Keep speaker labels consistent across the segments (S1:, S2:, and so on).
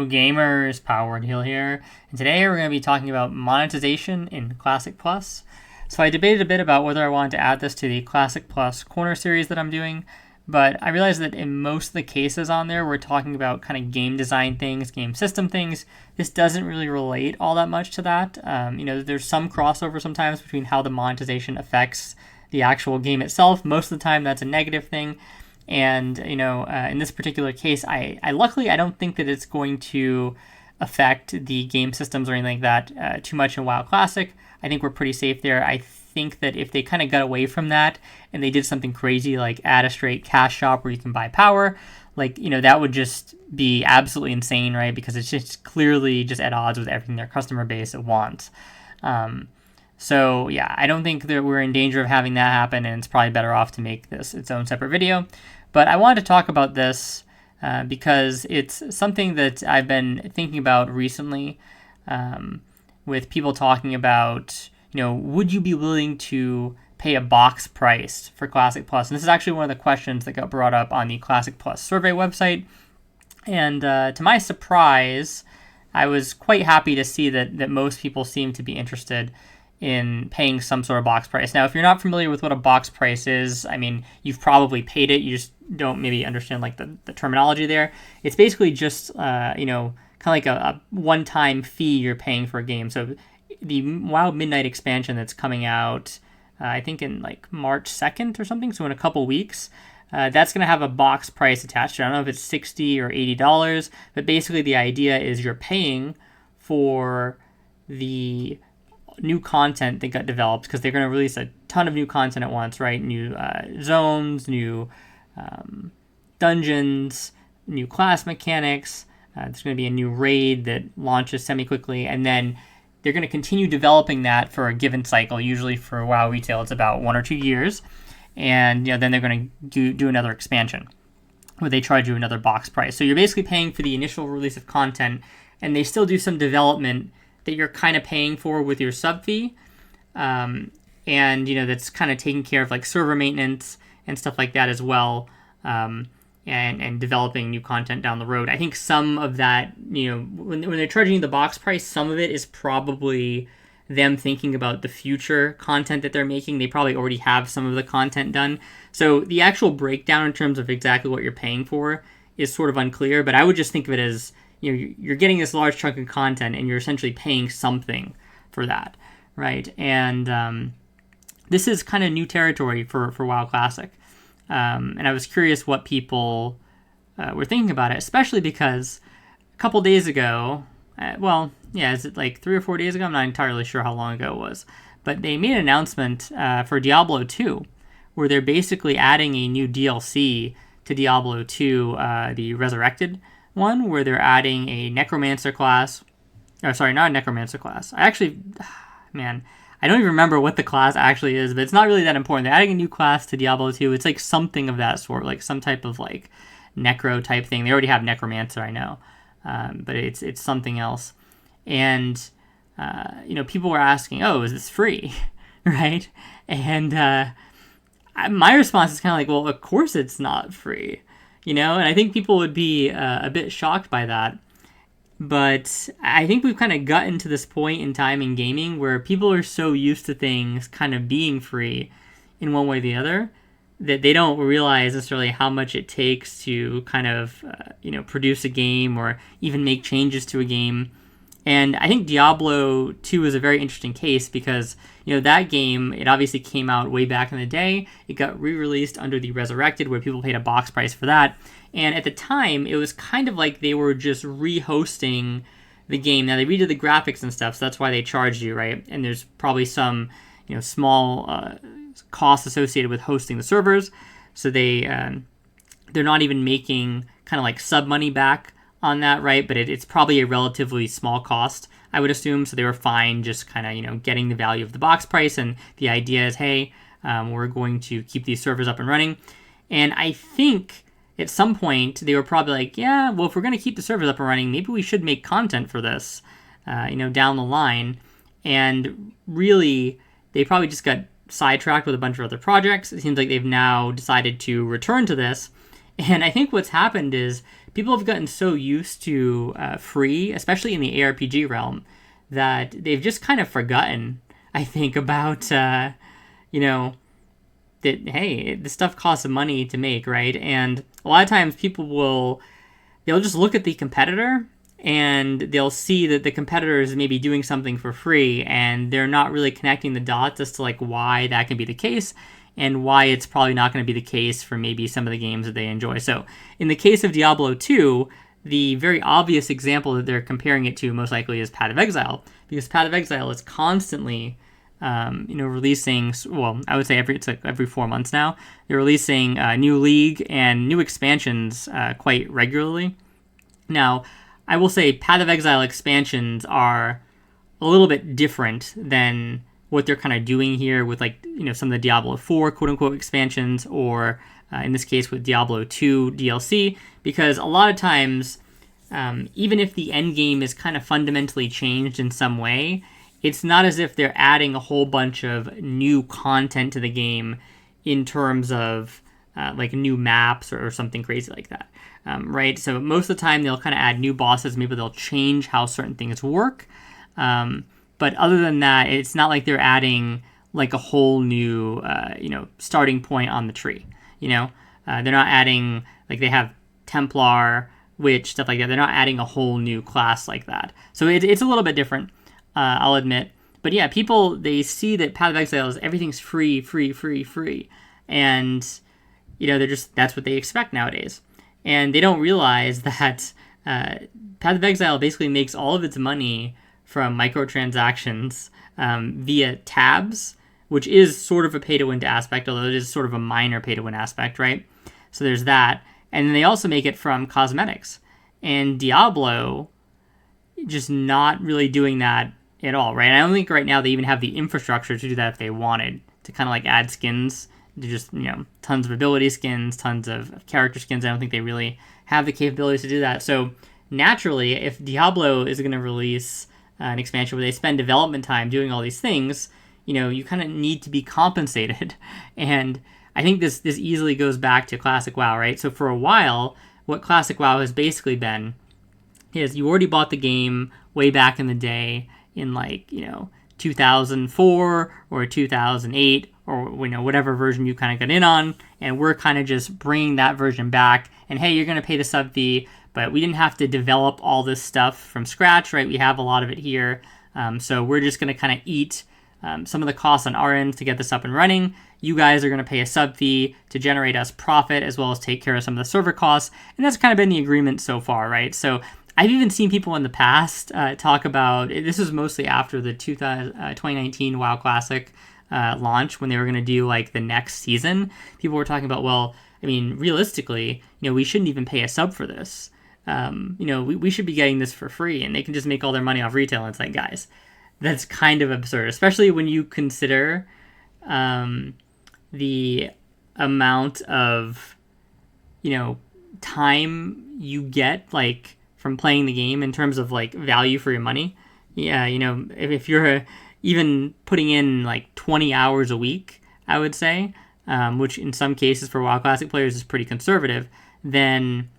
S1: gamers, Power Hill here, and today we're going to be talking about monetization in Classic Plus. So I debated a bit about whether I wanted to add this to the Classic Plus Corner series that I'm doing, but I realized that in most of the cases on there, we're talking about kind of game design things, game system things. This doesn't really relate all that much to that. There's some crossover sometimes between how the monetization affects the actual game itself. Most of the time, that's a negative thing. And, in this particular case, I luckily, I don't think that it's going to affect the game systems or anything like that too much in WoW Classic. I think we're pretty safe there. I think that if they kind of got away from that and they did something crazy like add a straight cash shop where you can buy power, that would just be absolutely insane, right? Because it's just clearly just at odds with everything their customer base wants. So yeah, I don't think that we're in danger of having that happen, and it's probably better off to make this its own separate video. But I wanted to talk about this because it's something that I've been thinking about recently with people talking about, would you be willing to pay a box price for Classic Plus? And this is actually one of the questions that got brought up on the Classic Plus survey website. And to my surprise, I was quite happy to see that most people seem to be interested in paying some sort of box price. Now, if you're not familiar with what a box price is, I mean, you've probably paid it. You just don't maybe understand the terminology there. It's basically just, kind of like a one-time fee you're paying for a game. So the WoW Midnight expansion that's coming out, I think in March 2nd or something, so in a couple weeks, that's going to have a box price attached to it. I don't know if it's $60 or $80, but basically the idea is you're paying for the new content that got developed because they're going to release a ton of new content at once, right? New zones, new dungeons, new class mechanics. There's going to be a new raid that launches semi-quickly, and then they're going to continue developing that for a given cycle. Usually for WoW retail, it's about 1 or 2 years, and then they're going to do another expansion where they charge you another box price. So you're basically paying for the initial release of content, and they still do some development that you're kind of paying for with your sub fee, and that's kind of taking care of server maintenance and stuff like that as well, and developing new content down the road. I think some of that, when they're charging you the box price, some of it is probably them thinking about the future content that they're making. They probably already have some of the content done. So the actual breakdown in terms of exactly what you're paying for is sort of unclear, but I would just think of it as, you're getting this large chunk of content and you're essentially paying something for that, right? And this is kind of new territory for WoW Classic. And I was curious what people were thinking about it, especially because a couple days ago, is it 3 or 4 days ago? I'm not entirely sure how long ago it was. But they made an announcement for Diablo 2, where they're basically adding a new DLC to Diablo 2, the Resurrected one, where they're adding a Necromancer class. Oh, sorry, not a Necromancer class. I don't even remember what the class actually is, but it's not really that important. They're adding a new class to Diablo 2. It's something of that sort, some type of necro type thing. They already have Necromancer, I know, but it's something else. And people were asking, "Oh, is this free?" right? And my response is kind of well, of course it's not free, and I think people would be a bit shocked by that. But I think we've kind of gotten to this point in time in gaming where people are so used to things kind of being free in one way or the other that they don't realize necessarily how much it takes to kind of, produce a game or even make changes to a game. And I think Diablo 2 is a very interesting case because, that game, it obviously came out way back in the day. It got re-released under the Resurrected, where people paid a box price for that. And at the time, it was kind of like they were just re-hosting the game. Now, they redid the graphics and stuff, so that's why they charged you, right? And there's probably some, small costs associated with hosting the servers. So they're not even making kind of sub money back on that, right? But it's probably a relatively small cost, I would assume. So they were fine just kind of, getting the value of the box price. And the idea is, hey, we're going to keep these servers up and running. And I think at some point they were probably yeah, well, if we're going to keep the servers up and running, maybe we should make content for this, down the line. And really, they probably just got sidetracked with a bunch of other projects. It seems like they've now decided to return to this. And I think what's happened is people have gotten so used to free, especially in the ARPG realm, that they've just kind of forgotten, I think, about, you know, that, hey, this stuff costs money to make, right? And a lot of times they'll just look at the competitor and they'll see that the competitor is maybe doing something for free, and they're not really connecting the dots as to like why that can be the case and why it's probably not going to be the case for maybe some of the games that they enjoy. So in the case of Diablo 2, the very obvious example that they're comparing it to most likely is Path of Exile, because Path of Exile is constantly releasing, well, I would say every 4 months now, they're releasing a new league and new expansions quite regularly. Now, I will say Path of Exile expansions are a little bit different than what they're kind of doing here with some of the Diablo 4 quote-unquote expansions, or in this case with Diablo 2 DLC, because a lot of times, even if the end game is kind of fundamentally changed in some way, it's not as if they're adding a whole bunch of new content to the game in terms of new maps or something crazy like that, right? So most of the time they'll kind of add new bosses, maybe they'll change how certain things work, but other than that, it's not like they're adding like a whole new starting point on the tree. They're not adding, like, they have Templar, Witch, stuff like that. They're not adding a whole new class like that. So it's a little bit different, I'll admit. But yeah, people, they see that Path of Exile is everything's free. And, that's what they expect nowadays. And they don't realize that Path of Exile basically makes all of its money from microtransactions via tabs, which is sort of a pay-to-win aspect, although it is sort of a minor pay-to-win aspect, right? So there's that. And then they also make it from cosmetics. And Diablo, just not really doing that at all, right? I don't think right now they even have the infrastructure to do that if they wanted, to kind of like add skins, to just, tons of ability skins, tons of character skins. I don't think they really have the capabilities to do that. So naturally, if Diablo is going to release an expansion where they spend development time doing all these things, you kind of need to be compensated. And I think this easily goes back to Classic WoW, right? So for a while, what Classic WoW has basically been is you already bought the game way back in the day in 2004 or 2008 or whatever version you kind of got in on, and we're kind of just bringing that version back. And hey, you're going to pay the sub fee, but we didn't have to develop all this stuff from scratch, right? We have a lot of it here, so we're just going to kind of eat some of the costs on our end to get this up and running. You guys are going to pay a sub fee to generate us profit, as well as take care of some of the server costs. And that's kind of been the agreement so far, right? So I've even seen people in the past talk about, this was mostly after the 2019 WoW Classic launch, when they were going to do like the next season. People were talking about, well, I mean, realistically, we shouldn't even pay a sub for this. We should be getting this for free, and they can just make all their money off retail. And it's like, guys, that's kind of absurd, especially when you consider the amount of, time you get, like, from playing the game in terms of, like, value for your money. Yeah, if you're even putting in, like, 20 hours a week, I would say, which in some cases for WoW Classic players is pretty conservative, then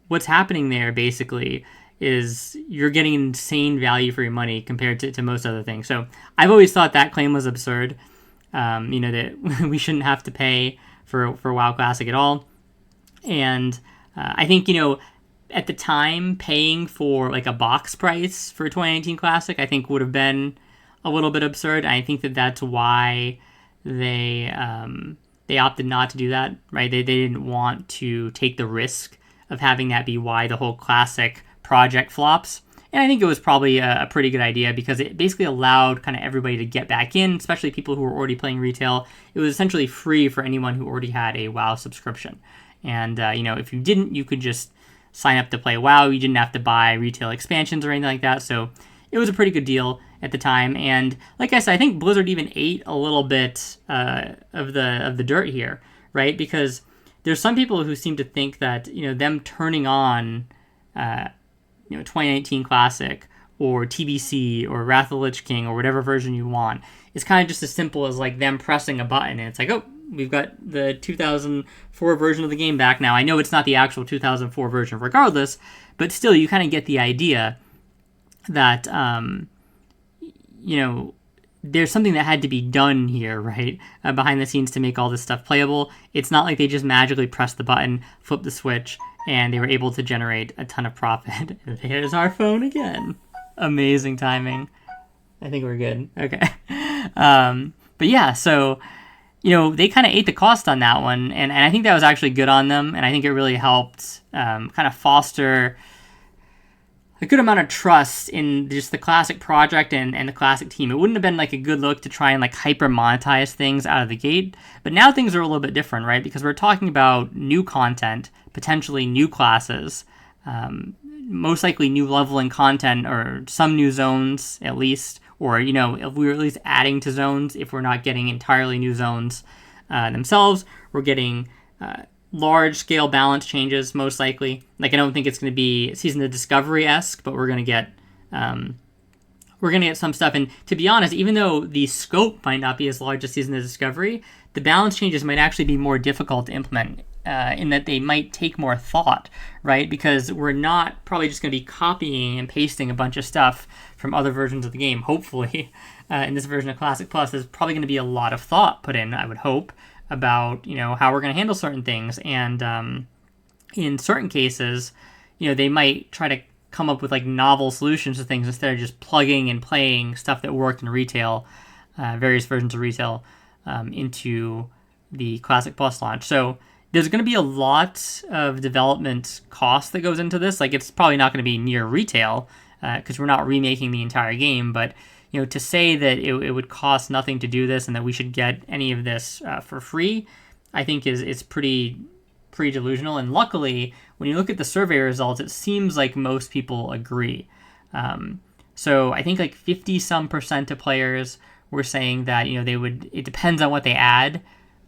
S1: what's happening there basically is you're getting insane value for your money compared to most other things. So I've always thought that claim was absurd, that we shouldn't have to pay for WoW Classic at all. And I think, at the time, paying for like a box price for 2019 Classic, I think would have been a little bit absurd. I think that's why they opted not to do that, right? They didn't want to take the risk of having that be why the whole Classic project flops. And I think it was probably a pretty good idea, because it basically allowed kind of everybody to get back in, especially people who were already playing retail. It was essentially free for anyone who already had a WoW subscription. And, if you didn't, you could just sign up to play WoW. You didn't have to buy retail expansions or anything like that. So it was a pretty good deal at the time. And like I said, I think Blizzard even ate a little bit of the dirt here, right? Because there's some people who seem to think that, them turning on 2019 Classic or TBC or Wrath of the Lich King or whatever version you want, it's kind of just as simple as like them pressing a button and it's like, oh, we've got the 2004 version of the game back now. I know it's not the actual 2004 version regardless, but still you kind of get the idea that, there's something that had to be done here, right? Behind the scenes to make all this stuff playable. It's not like they just magically pressed the button, flipped the switch, and they were able to generate a ton of profit. There's our phone again. Amazing timing. I think we're good. Okay. But yeah, so, they kind of ate the cost on that one. And I think that was actually good on them. And I think it really helped kind of foster a good amount of trust in just the Classic project and the Classic team. It wouldn't have been like a good look to try and like hyper monetize things out of the gate, but now things are a little bit different, right? Because we're talking about new content, potentially new classes, most likely new leveling content or some new zones at least, or, if we're at least adding to zones, if we're not getting entirely new zones themselves, we're getting large-scale balance changes, most likely. Like, I don't think it's going to be Season of Discovery-esque, but we're going to get some stuff. And to be honest, even though the scope might not be as large as Season of Discovery, the balance changes might actually be more difficult to implement in that they might take more thought, right? Because we're not probably just going to be copying and pasting a bunch of stuff from other versions of the game. Hopefully, in this version of Classic Plus, there's probably going to be a lot of thought put in, I would hope, about how we're going to handle certain things, and in certain cases they might try to come up with like novel solutions to things instead of just plugging and playing stuff that worked in retail, various versions of retail, into the Classic Plus launch. So there's going to be a lot of development cost that goes into this. Like, it's probably not going to be near retail because we're not remaking the entire game, but to say that it would cost nothing to do this and that we should get any of this for free, I think is pretty delusional. And luckily, when you look at the survey results, it seems like most people agree. So I think like 50% of players were saying that they would. It depends on what they add,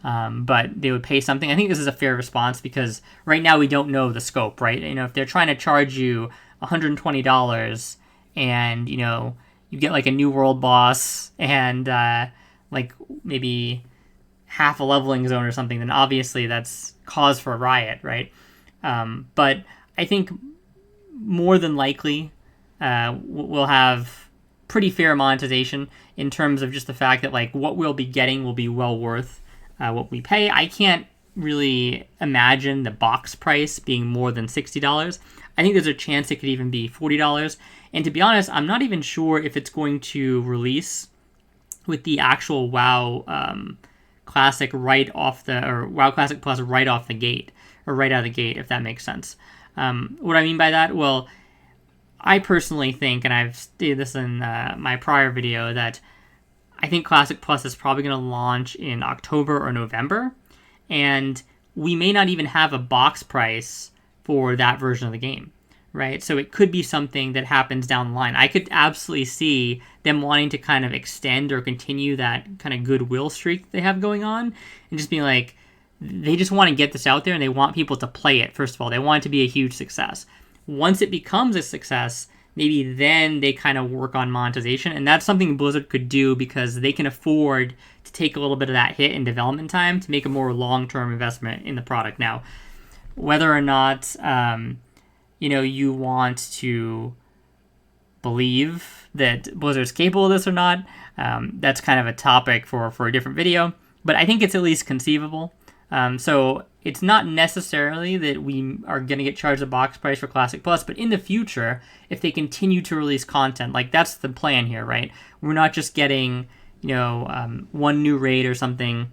S1: but they would pay something. I think this is a fair response because right now we don't know the scope, right? If they're trying to charge you $120 and you get like a new world boss and like maybe half a leveling zone or something, then obviously that's cause for a riot, right? But I think more than likely we'll have pretty fair monetization in terms of just the fact that like what we'll be getting will be well worth what we pay. I can't really imagine the box price being more than $60. I think there's a chance it could even be $40. And to be honest, I'm not even sure if it's going to release with the actual WoW Classic WoW Classic Plus right off the gate, or right out of the gate, if that makes sense. What I mean by that, well, I personally think, and I've stated this in my prior video, that I think Classic Plus is probably going to launch in October or November, and we may not even have a box price for that version of the game, right? So it could be something that happens down the line. I could absolutely see them wanting to kind of extend or continue that kind of goodwill streak they have going on, and just being like, they just want to get this out there and they want people to play it, first of all. They want it to be a huge success. Once it becomes a success, maybe then they kind of work on monetization, and that's something Blizzard could do because they can afford to take a little bit of that hit in development time to make a more long-term investment in the product. Now, whether or not you want to believe that Blizzard's capable of this or not, that's kind of a topic for a different video, but I think it's at least conceivable. So it's not necessarily that we are going to get charged a box price for Classic Plus, but in the future, if they continue to release content, like that's the plan here, right? We're not just getting, one new raid or something,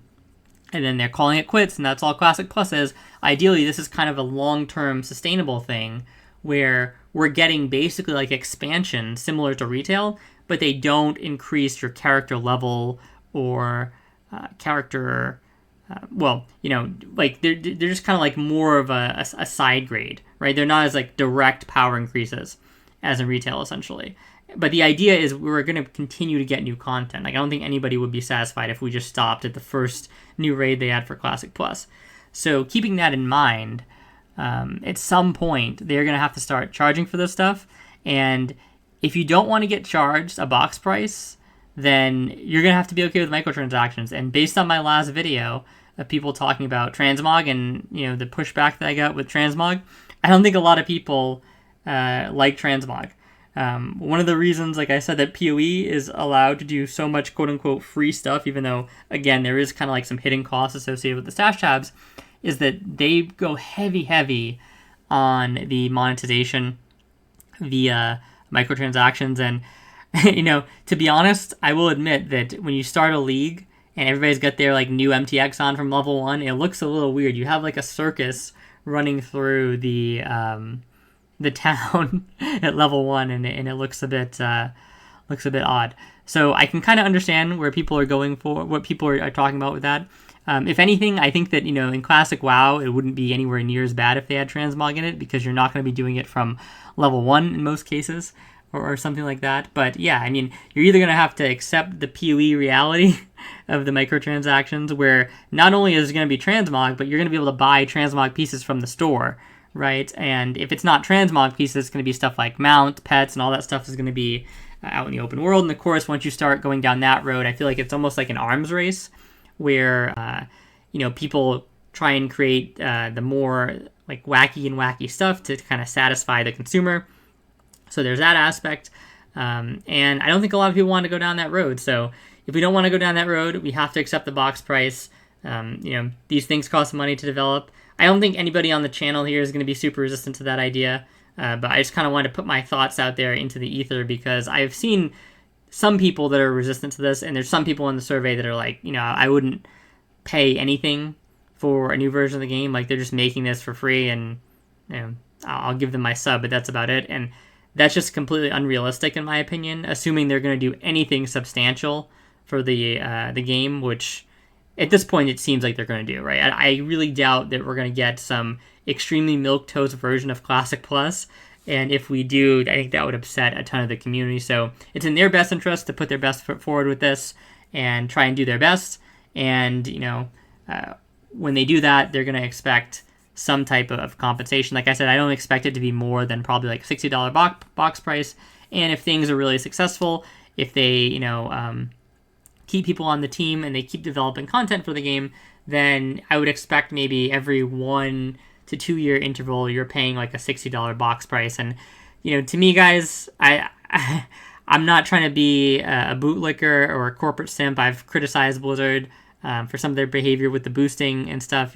S1: and then they're calling it quits, and that's all Classic Plus is. Ideally, this is kind of a long-term sustainable thing where we're getting basically like expansion similar to retail, but they don't increase your character level or character. Like they're just kind of like more of a side grade, right? They're not as like direct power increases as in retail, essentially. But the idea is we're going to continue to get new content. Like, I don't think anybody would be satisfied if we just stopped at the first new raid they had for Classic Plus. So keeping that in mind, at some point, they're going to have to start charging for this stuff. And if you don't want to get charged a box price, then you're going to have to be okay with microtransactions. And based on my last video, of people talking about transmog and the pushback that I got with transmog. I don't think a lot of people like transmog. One of the reasons, like I said, that PoE is allowed to do so much quote-unquote free stuff, even though, again, there is kind of like some hidden costs associated with the stash tabs, is that they go heavy on the monetization via microtransactions. And, to be honest, I will admit that when you start a league and everybody's got their like new MTX on from level 1, it looks a little weird. You have like a circus running through the town at level 1, and it looks a bit odd. So I can kind of understand where people are going for, what people are talking about with that. If anything, I think that in classic WoW, it wouldn't be anywhere near as bad if they had transmog in it, because you're not going to be doing it from level 1 in most cases, or something like that. But yeah, I mean, you're either going to have to accept the PoE reality of the microtransactions, where not only is it going to be transmog, but you're going to be able to buy transmog pieces from the store, right? And if it's not transmog pieces, it's going to be stuff like mounts, pets, and all that stuff is going to be out in the open world. And of course, once you start going down that road, I feel like it's almost like an arms race, where people try and create the more like wacky stuff to kind of satisfy the consumer. So there's that aspect, and I don't think a lot of people want to go down that road. So if we don't want to go down that road, we have to accept the box price. These things cost money to develop. I don't think anybody on the channel here is going to be super resistant to that idea, but I just kind of wanted to put my thoughts out there into the ether, because I've seen some people that are resistant to this, and there's some people in the survey that are like, I wouldn't pay anything for a new version of the game. Like, they're just making this for free, and I'll give them my sub, but that's about it. And that's just completely unrealistic, in my opinion, assuming they're going to do anything substantial for the game, which at this point it seems like they're going to do, right? I really doubt that we're going to get some extremely milquetoast version of Classic Plus, and if we do, I think that would upset a ton of the community. So it's in their best interest to put their best foot forward with this and try and do their best. And when they do that, they're going to expect some type of compensation. Like I said, I don't expect it to be more than probably like $60 box price. And if things are really successful, if they keep people on the team and they keep developing content for the game, then I would expect maybe every 1 to 2 year interval you're paying like a $60 box price. And to me, guys, I'm not trying to be a bootlicker or a corporate simp. I've criticized Blizzard for some of their behavior with the boosting and stuff.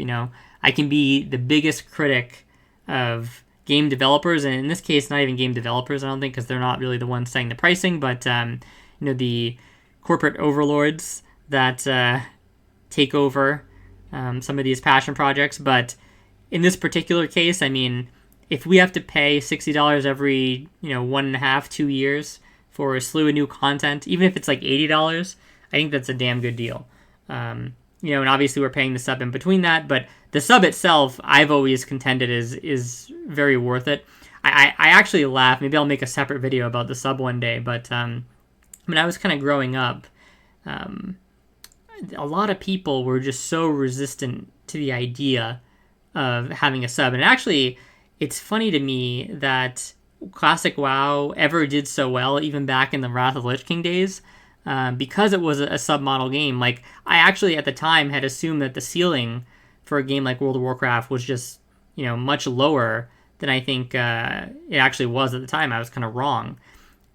S1: I can be the biggest critic of game developers, and in this case, not even game developers, I don't think, because they're not really the ones setting the pricing, but the corporate overlords that take over some of these passion projects. But in this particular case, I mean, if we have to pay $60 every 1.5, 2 years for a slew of new content, even if it's like $80, I think that's a damn good deal. And obviously we're paying the sub in between that, but the sub itself, I've always contended is very worth it. I actually laugh. Maybe I'll make a separate video about the sub one day, but when I was kind of growing up, a lot of people were just so resistant to the idea of having a sub. And actually, it's funny to me that Classic WoW ever did so well, even back in the Wrath of Lich King days, because it was a sub-model game. Like, I actually at the time had assumed that the ceiling for a game like World of Warcraft was just much lower than I think it actually was at the time. I was kind of wrong,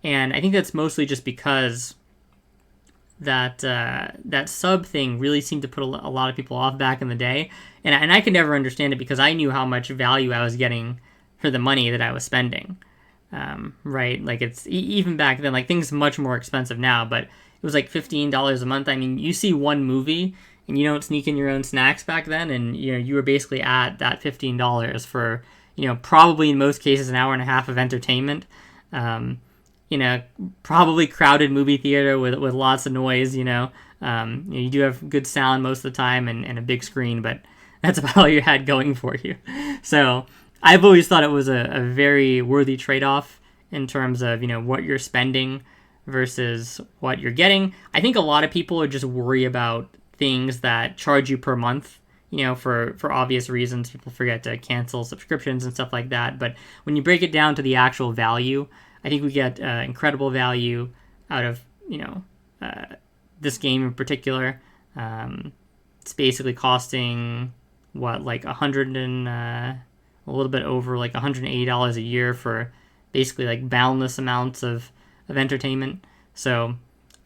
S1: and I think that's mostly just because that sub thing really seemed to put a lot of people off back in the day, and I could never understand it, because I knew how much value I was getting for the money that I was spending. Right? Like, it's even back then, like, things much more expensive now, but it was like $15 a month. I mean, you see one movie and you don't sneak in your own snacks back then, and you were basically at that $15 for probably in most cases an hour and a half of entertainment. Probably crowded movie theater with lots of noise. You do have good sound most of the time and a big screen, but that's about all you had going for you. So I've always thought it was a very worthy trade-off in terms of what you're spending versus what you're getting. I think a lot of people are just worried about things that charge you per month, for obvious reasons. People forget to cancel subscriptions and stuff like that. But when you break it down to the actual value, I think we get incredible value out of this game in particular. it's basically costing what, like a little bit over like $180 a year for basically like boundless amounts of entertainment. So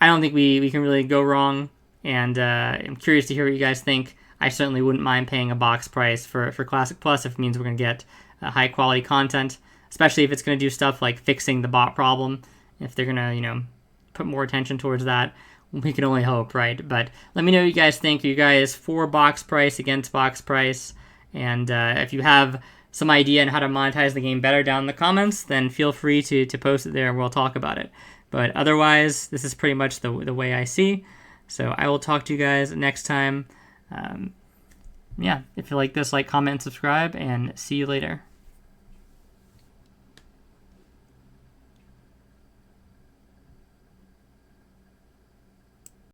S1: I don't think we can really go wrong, and I'm curious to hear what you guys think. I certainly wouldn't mind paying a box price for Classic Plus if it means we're going to get high quality content, especially if it's going to do stuff like fixing the bot problem. If they're going to, put more attention towards that, we can only hope, right? But let me know what you guys think. Are you guys for box price, against box price? And if you have some idea on how to monetize the game better down in the comments, then feel free to post it there and we'll talk about it. But otherwise, this is pretty much the way I see. So I will talk to you guys next time. If you like this, like, comment, and subscribe, and see you later.